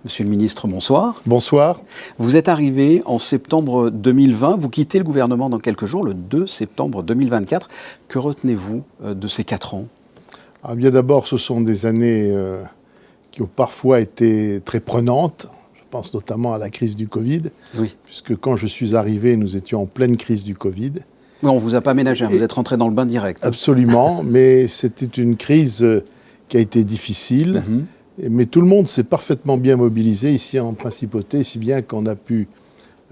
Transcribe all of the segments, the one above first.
Monsieur le ministre, bonsoir. Bonsoir. Vous êtes arrivé en septembre 2020, vous quittez le gouvernement dans quelques jours, le 2 septembre 2024. Que retenez-vous de ces 4 ans? Bien d'abord, ce sont des années qui ont parfois été très prenantes. Je pense notamment à la crise du Covid, Oui. puisque quand je suis arrivé, nous étions en pleine crise du Covid. Oui, on ne vous a pas ménagé, vous êtes rentré dans le bain direct. Absolument, mais c'était une crise qui a été difficile. Mais tout le monde s'est parfaitement bien mobilisé ici en Principauté, si bien qu'on a pu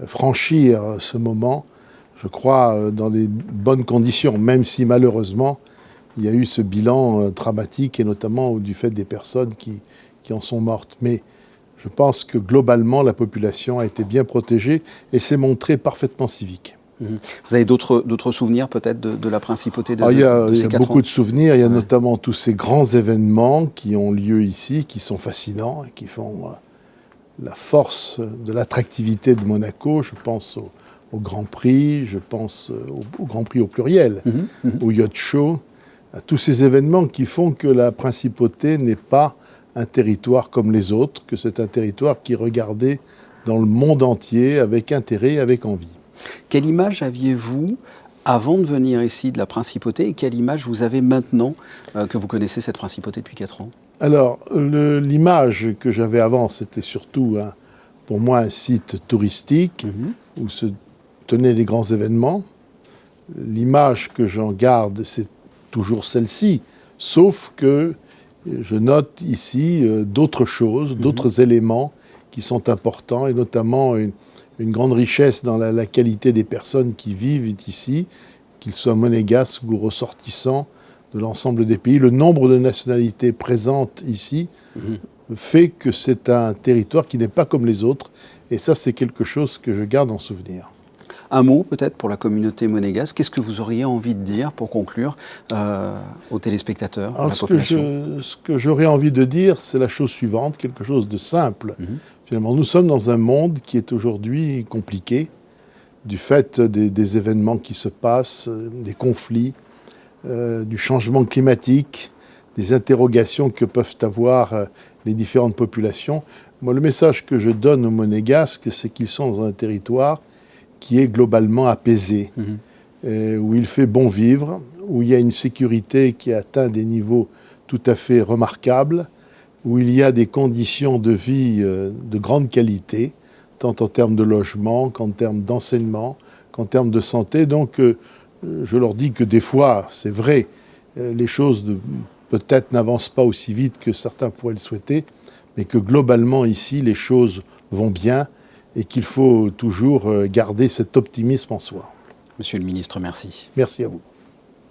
franchir ce moment, je crois, dans des bonnes conditions, même si malheureusement, il y a eu ce bilan dramatique, et notamment du fait des personnes qui en sont mortes. Mais je pense que globalement, la population a été bien protégée et s'est montrée parfaitement civique. Vous avez d'autres souvenirs peut-être de la Principauté de ces 4 ans? Il y a beaucoup de souvenirs. Il y a notamment tous ces grands événements qui ont lieu ici, qui sont fascinants et qui font la force de l'attractivité de Monaco. Je pense au Grand Prix, je pense au Grand Prix au pluriel, au Yacht Show, à tous ces événements qui font que la Principauté n'est pas un territoire comme les autres, que c'est un territoire qui est regardé dans le monde entier avec intérêt et avec envie. Quelle image aviez-vous avant de venir ici de la Principauté et quelle image vous avez maintenant que vous connaissez cette Principauté depuis 4 ans? Alors, l'image que j'avais avant, c'était surtout pour moi un site touristique où se tenaient des grands événements. L'image que j'en garde, c'est toujours celle-ci, sauf que je note ici d'autres choses, d'autres éléments qui sont importants, et notamment une grande richesse dans la qualité des personnes qui vivent ici, qu'ils soient monégasques ou ressortissants de l'ensemble des pays. Le nombre de nationalités présentes ici fait que c'est un territoire qui n'est pas comme les autres, et ça, c'est quelque chose que je garde en souvenir. Un mot peut-être pour la communauté monégasque. Qu'est-ce que vous auriez envie de dire pour conclure aux téléspectateurs, à la population? Ce que j'aurais envie de dire, c'est la chose suivante, quelque chose de simple. Finalement, nous sommes dans un monde qui est aujourd'hui compliqué, du fait des événements qui se passent, des conflits, du changement climatique, des interrogations que peuvent avoir les différentes populations. Moi, le message que je donne aux Monégasques, c'est qu'ils sont dans un territoire qui est globalement apaisé, où il fait bon vivre, où il y a une sécurité qui atteint des niveaux tout à fait remarquables, où il y a des conditions de vie de grande qualité, tant en termes de logement qu'en termes d'enseignement, qu'en termes de santé. Donc, je leur dis que des fois, c'est vrai, les choses peut-être n'avancent pas aussi vite que certains pourraient le souhaiter, mais que globalement, ici, les choses vont bien et qu'il faut toujours garder cet optimisme en soi. Monsieur le ministre, merci. Merci à vous.